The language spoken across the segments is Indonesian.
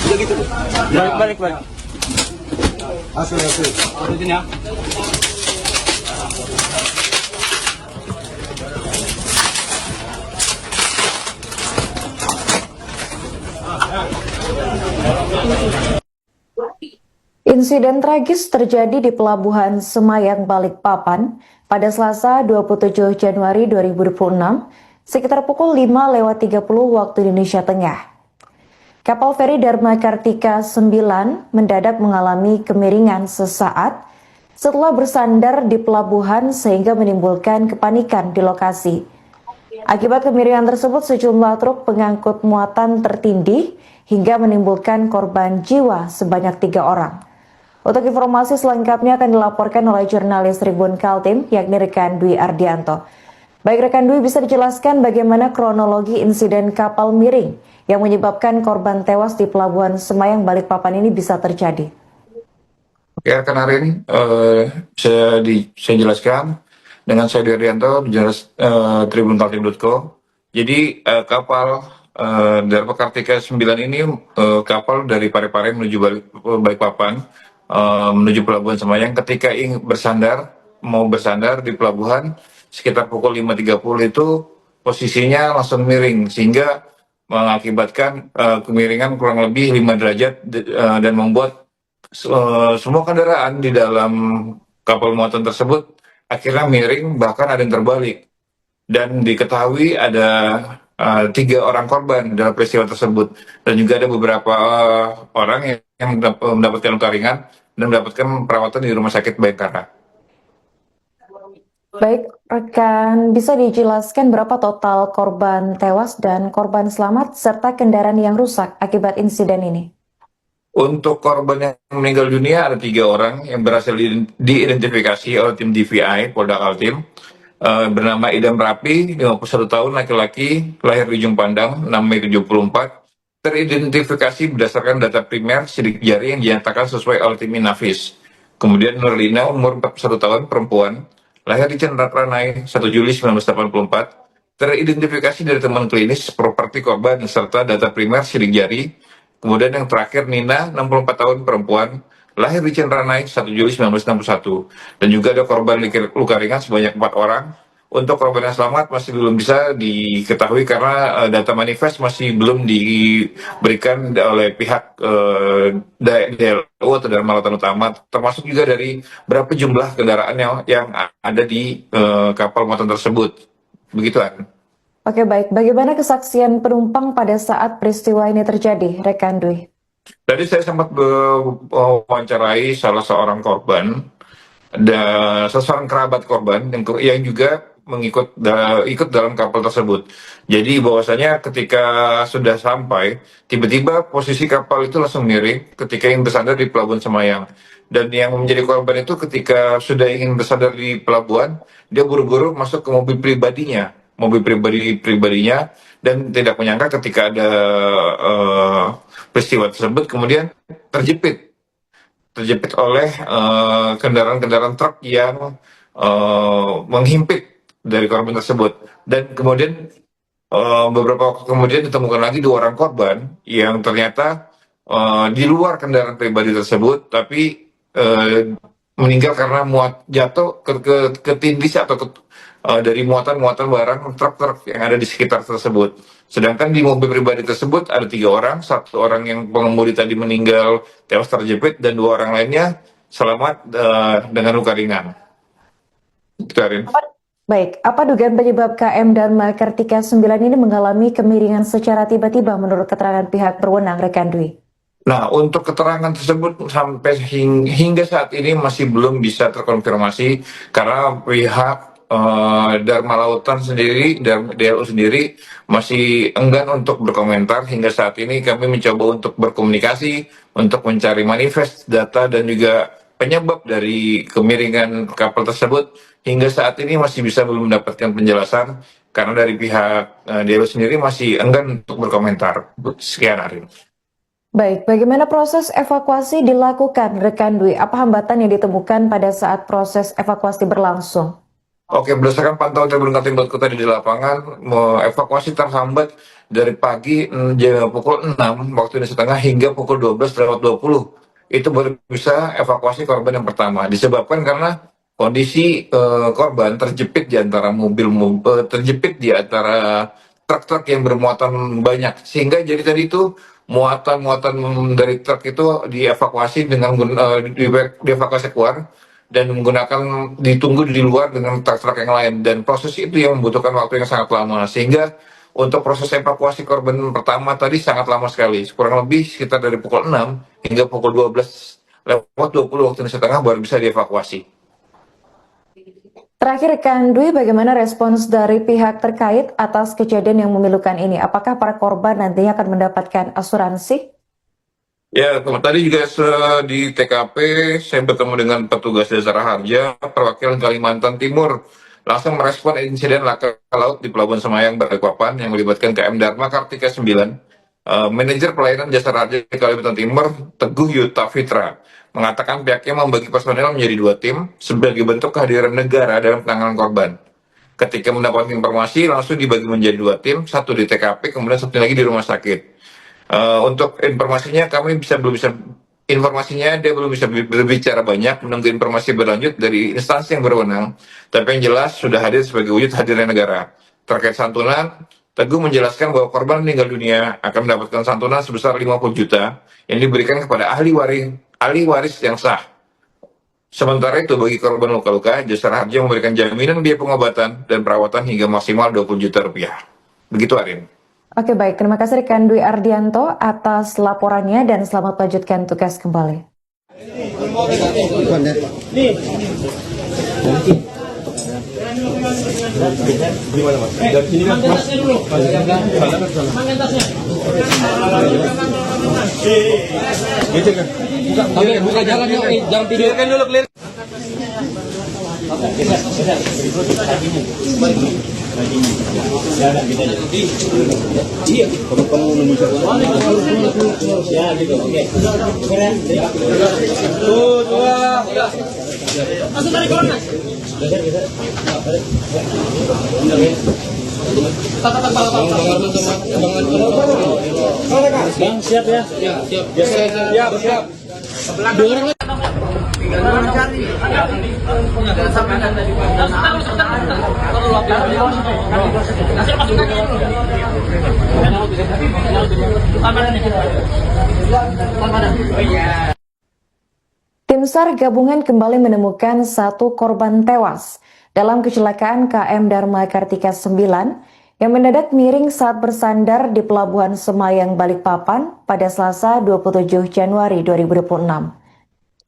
Udah gitu tuh. Balik. Asli. Lanjutin ya. Insiden tragis terjadi di Pelabuhan Semayang, Balikpapan pada Selasa 27 Januari 2026 sekitar pukul 5:30 waktu Indonesia Tengah. Kapal feri Dharma Kartika 9 mendadak mengalami kemiringan sesaat setelah bersandar di pelabuhan sehingga menimbulkan kepanikan di lokasi. Akibat kemiringan tersebut, sejumlah truk pengangkut muatan tertindih hingga menimbulkan korban jiwa sebanyak 3 orang. Untuk informasi selengkapnya akan dilaporkan oleh jurnalis Tribun Kaltim, yakni rekan Dwi Ardianto. Baik rekan Dwi, bisa dijelaskan bagaimana kronologi insiden kapal miring yang menyebabkan korban tewas di Pelabuhan Semayang, Balikpapan ini bisa terjadi? Oke, rekan hari ini saya jelaskan dengan saya Dwi Ardianto, jurnalis tribunkaltim.co. Jadi kapal Dharma Kartika 9 ini kapal dari Parepare menuju Balikpapan, menuju Pelabuhan Semayang. Ketika mau bersandar di pelabuhan sekitar pukul 5.30 itu posisinya langsung miring sehingga mengakibatkan kemiringan kurang lebih 5 derajat dan membuat semua kendaraan di dalam kapal muatan tersebut akhirnya miring, bahkan ada yang terbalik. Dan diketahui ada 3 orang korban dalam peristiwa tersebut, dan juga ada beberapa orang yang mendapatkan luka ringan dan mendapatkan perawatan di Rumah Sakit Bayangkara. Baik, rekan, bisa dijelaskan berapa total korban tewas dan korban selamat serta kendaraan yang rusak akibat insiden ini? Untuk korban yang meninggal dunia ada 3 orang yang berhasil diidentifikasi oleh tim DVI Polda Kaltim. Bernama Idam Rapi, 51 tahun, laki-laki, lahir di Ujung Pandang, 6 Mei 74. Teridentifikasi berdasarkan data primer sidik jari yang dinyatakan sesuai oleh tim Inafis. Kemudian Nurlina, umur 41 tahun, perempuan, lahir di Cendrakranai, 1 Juli 1984. Teridentifikasi dari teman klinis, properti korban, serta data primer sidik jari. Kemudian yang terakhir Nina, 64 tahun, perempuan, lahir di Cendrakranai 1 Juli 1961. Dan juga ada korban luka ringan sebanyak 4 orang. Untuk korban yang selamat masih belum bisa diketahui karena data manifest masih belum diberikan oleh pihak DLU atau Dharma Lautan Utama, termasuk juga dari berapa jumlah kendaraan yang ada di kapal muatan tersebut. Begitu, An. Oke, baik. Bagaimana kesaksian penumpang pada saat peristiwa ini terjadi, rekan Dwi? Tadi saya sempat mewawancarai salah seorang korban dan seseorang kerabat korban yang juga ikut dalam kapal tersebut. Jadi bahwasanya ketika sudah sampai, tiba-tiba posisi kapal itu langsung miring ketika ingin bersandar di Pelabuhan Semayang. Dan yang menjadi korban itu ketika sudah ingin bersandar di pelabuhan, dia buru-buru masuk ke mobil pribadinya, dan tidak menyangka ketika ada peristiwa tersebut kemudian terjepit oleh kendaraan-kendaraan truk yang menghimpit dari korban tersebut. Dan kemudian beberapa waktu kemudian ditemukan lagi 2 orang korban yang ternyata di luar kendaraan pribadi tersebut, tapi meninggal karena jatuh ketindis atau dari muatan barang truk-truk yang ada di sekitar tersebut. Sedangkan di mobil pribadi tersebut ada 3 orang, 1 orang yang pengemudi tadi meninggal tewas terjepit dan 2 orang lainnya selamat dengan luka ringan. Karin. Baik, apa dugaan penyebab KM Dharma Kartika 9 ini mengalami kemiringan secara tiba-tiba menurut keterangan pihak berwenang, rekan Dwi? Nah, untuk keterangan tersebut sampai hingga saat ini masih belum bisa terkonfirmasi karena pihak Dharma Lautan sendiri, DLU sendiri masih enggan untuk berkomentar. Hingga saat ini kami mencoba untuk berkomunikasi, untuk mencari manifest, data, dan juga penyebab dari kemiringan kapal tersebut. Hingga saat ini masih belum mendapatkan penjelasan karena dari pihak DLU sendiri masih enggan untuk berkomentar. Sekian, hari. Baik, bagaimana proses evakuasi dilakukan, rekan Dwi? Apa hambatan yang ditemukan pada saat proses evakuasi berlangsung? Oke, berdasarkan pantauan Tribun Kaltim.co tadi di lapangan, evakuasi terhambat dari pagi jam pukul 6 waktu Indonesia Tengah hingga pukul 12:20. Itu baru bisa evakuasi korban yang pertama. Disebabkan karena kondisi korban terjepit di antara terjepit di antara truk-truk yang bermuatan banyak, sehingga jadi tadi itu muatan-muatan dari truk itu dievakuasi dievakuasi keluar dan menggunakan ditunggu di luar dengan truk-truk yang lain, dan proses itu yang membutuhkan waktu yang sangat lama, sehingga untuk proses evakuasi korban pertama tadi sangat lama sekali, kurang lebih sekitar dari pukul 6 hingga pukul 12:20 waktu Indonesia Tengah baru bisa dievakuasi. Terakhir, Rekan Dwi, bagaimana respons dari pihak terkait atas kejadian yang memilukan ini? Apakah para korban nantinya akan mendapatkan asuransi? Ya, tadi juga di TKP saya bertemu dengan petugas Jasara Harja perwakilan Kalimantan Timur, langsung merespon insiden laka laut di Pelabuhan Semayang Balikpapan yang melibatkan KM Dharma Kartika 9. Manajer pelayanan Jasara Harja di Kalimantan Timur, Teguh Yuta Fitra, mengatakan pihaknya membagi personel menjadi 2 tim sebagai bentuk kehadiran negara dalam penanganan korban. Ketika mendapatkan informasi, langsung dibagi menjadi 2 tim, satu di TKP, kemudian satu lagi di rumah sakit. Untuk informasinya dia belum bisa berbicara banyak, menunggu informasi berlanjut dari instansi yang berwenang, tapi yang jelas sudah hadir sebagai wujud hadirnya negara. Terkait santunan, Teguh menjelaskan bahwa korban meninggal dunia akan mendapatkan santunan sebesar 50 juta yang diberikan kepada ahli waris yang sah. Sementara itu bagi korban luka-luka, Jasara Harja memberikan jaminan biaya pengobatan dan perawatan hingga maksimal 20 juta rupiah. Begitu, Arin. Oke, baik. Terima kasih rekan Dwi Ardianto atas laporannya dan selamat melanjutkan tugas kembali. Buka jalan yuk, jangan videokan dulu clear. Langsung tarik orang, Mas. Bang, siap ya? Siap. Dua orang. Tim SAR gabungan kembali menemukan 1 korban tewas dalam kecelakaan KM Dharma Kartika 9 yang mendadak miring saat bersandar di Pelabuhan Semayang Balikpapan pada Selasa 27 Januari 2026.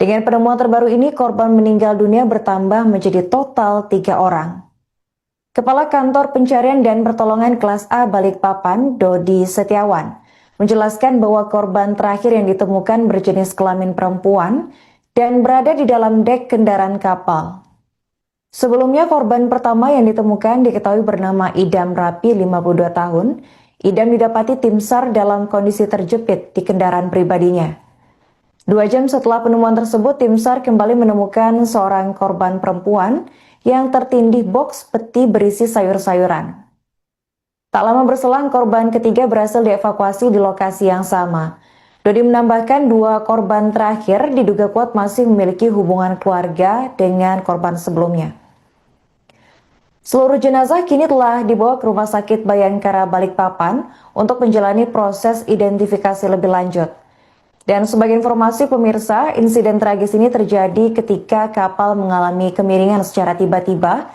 Dengan penemuan terbaru ini, korban meninggal dunia bertambah menjadi total 3 orang. Kepala Kantor Pencarian dan Pertolongan Kelas A Balikpapan, Dodi Setiawan, menjelaskan bahwa korban terakhir yang ditemukan berjenis kelamin perempuan dan berada di dalam dek kendaraan kapal. Sebelumnya, korban pertama yang ditemukan diketahui bernama Idam Rapi, 52 tahun. Idam didapati tim SAR dalam kondisi terjepit di kendaraan pribadinya. 2 jam setelah penemuan tersebut, tim SAR kembali menemukan seorang korban perempuan yang tertindih boks peti berisi sayur-sayuran. Tak lama berselang, korban ketiga berhasil dievakuasi di lokasi yang sama. Dodi menambahkan 2 korban terakhir diduga kuat masih memiliki hubungan keluarga dengan korban sebelumnya. Seluruh jenazah kini telah dibawa ke Rumah Sakit Bayangkara Balikpapan untuk menjalani proses identifikasi lebih lanjut. Dan sebagai informasi pemirsa, insiden tragis ini terjadi ketika kapal mengalami kemiringan secara tiba-tiba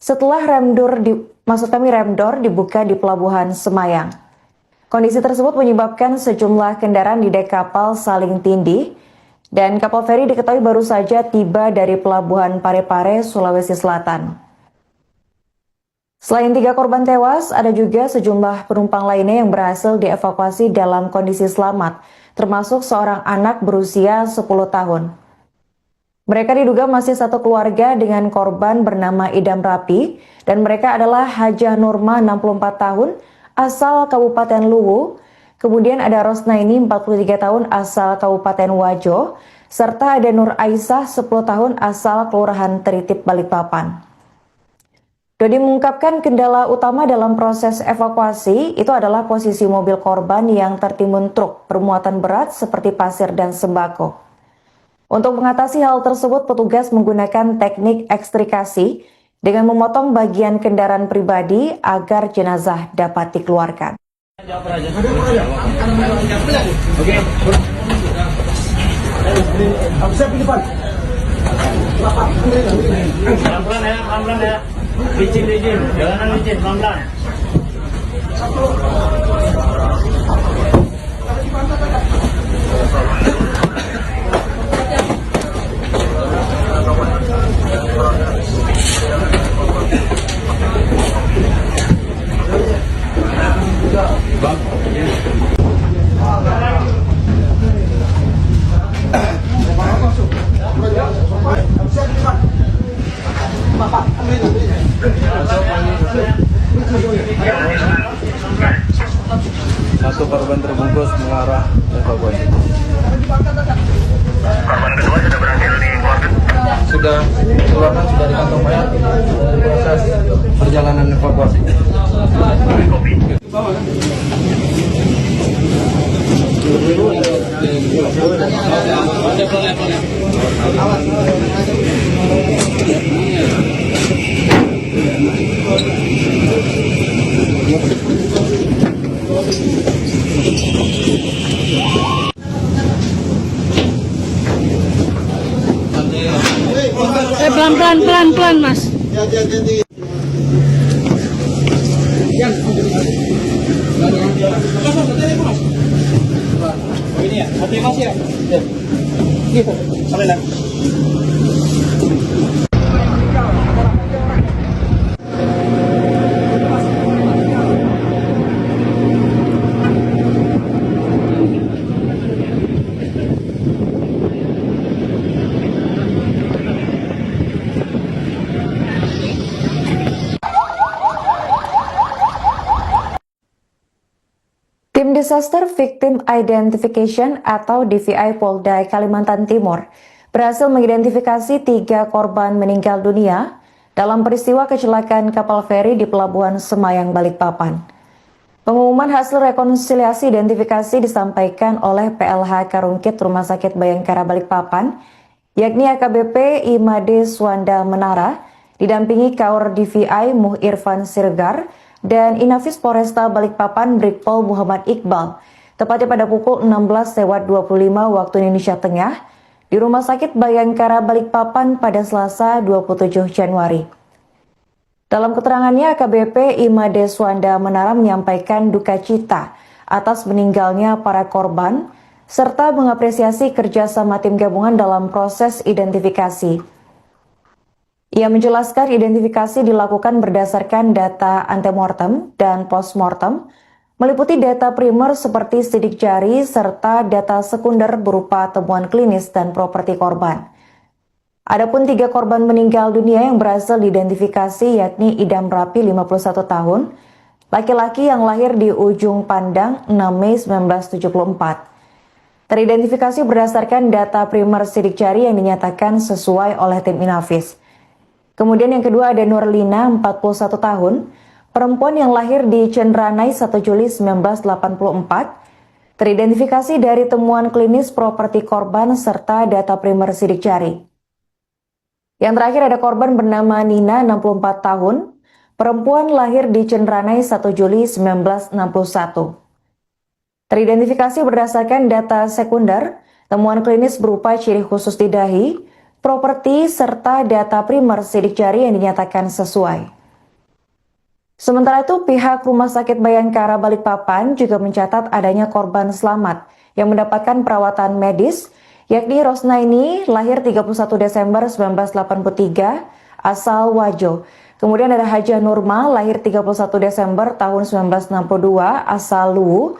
setelah remdor dibuka di Pelabuhan Semayang. Kondisi tersebut menyebabkan sejumlah kendaraan di dek kapal saling tindih dan kapal feri diketahui baru saja tiba dari Pelabuhan Parepare, Sulawesi Selatan. Selain 3 korban tewas, ada juga sejumlah penumpang lainnya yang berhasil dievakuasi dalam kondisi selamat, termasuk seorang anak berusia 10 tahun. Mereka diduga masih satu keluarga dengan korban bernama Idam Rapi, dan mereka adalah Hajah Nurma 64 tahun asal Kabupaten Luwu, kemudian ada Rosnaini 43 tahun asal Kabupaten Wajo, serta ada Nur Aisyah 10 tahun asal Kelurahan Teritip Balikpapan. Dodi mengungkapkan kendala utama dalam proses evakuasi itu adalah posisi mobil korban yang tertimbun truk bermuatan berat seperti pasir dan sembako. Untuk mengatasi hal tersebut, petugas menggunakan teknik ekstrikasi dengan memotong bagian kendaraan pribadi agar jenazah dapat dikeluarkan. Pelan-pelan ya. Licin, jalanan licin, pelan-pelan. Satu korban terbungkus mengarah evakuasi. Korban kedua sudah berhasil dikeluarkan. Sudah dikeluarkan, sudah dikantong mayat dari proses perjalanan evakuasi. Pelan, Mas. Ini ya, hati Mas ya. Gitu. Sampai lah. Tim Disaster Victim Identification atau DVI Polda Kalimantan Timur berhasil mengidentifikasi 3 korban meninggal dunia dalam peristiwa kecelakaan kapal feri di Pelabuhan Semayang, Balikpapan. Pengumuman hasil rekonsiliasi identifikasi disampaikan oleh PLH Karungkit Rumah Sakit Bayangkara Balikpapan, yakni AKBP Imade Swanda Menara, didampingi Kaur DVI Muh Irfan Sirgar, dan Inafis Polresta Balikpapan Brigpol Muhammad Iqbal, tepatnya pada pukul 16.25 waktu Indonesia Tengah, di Rumah Sakit Bayangkara Balikpapan pada Selasa 27 Januari. Dalam keterangannya, AKBP Imade Swanda Menara menyampaikan duka cita atas meninggalnya para korban, serta mengapresiasi kerjasama tim gabungan dalam proses identifikasi. Ia menjelaskan identifikasi dilakukan berdasarkan data antemortem dan postmortem, meliputi data primer seperti sidik jari serta data sekunder berupa temuan klinis dan properti korban. Adapun 3 korban meninggal dunia yang berhasil diidentifikasi yakni Idam Rapi 51 tahun, laki-laki yang lahir di Ujung Pandang 6 Mei 1974. Teridentifikasi berdasarkan data primer sidik jari yang dinyatakan sesuai oleh tim Inafis. Kemudian yang kedua ada Nurlina, 41 tahun, perempuan yang lahir di Cendranai 1 Juli 1984, teridentifikasi dari temuan klinis properti korban serta data primer sidik jari. Yang terakhir ada korban bernama Nina, 64 tahun, perempuan lahir di Cendranai 1 Juli 1961. Teridentifikasi berdasarkan data sekunder, temuan klinis berupa ciri khusus di dahi, properti, serta data primer sidik jari yang dinyatakan sesuai. Sementara itu, pihak Rumah Sakit Bayangkara Balikpapan juga mencatat adanya korban selamat yang mendapatkan perawatan medis, yakni Rosnaini, lahir 31 Desember 1983, asal Wajo. Kemudian ada Hajah Nurma, lahir 31 Desember tahun 1962, asal Luwu.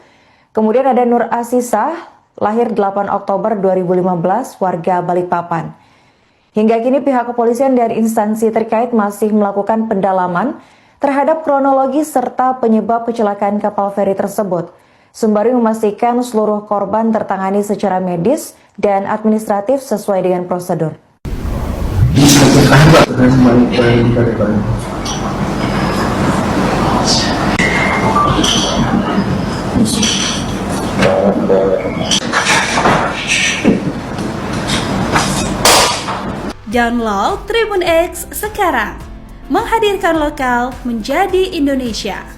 Kemudian ada Nur Asisah, lahir 8 Oktober 2015, warga Balikpapan. Hingga kini pihak kepolisian dan instansi terkait masih melakukan pendalaman terhadap kronologi serta penyebab kecelakaan kapal feri tersebut, sembari memastikan seluruh korban tertangani secara medis dan administratif sesuai dengan prosedur. Download Tribun X sekarang, menghadirkan lokal menjadi Indonesia.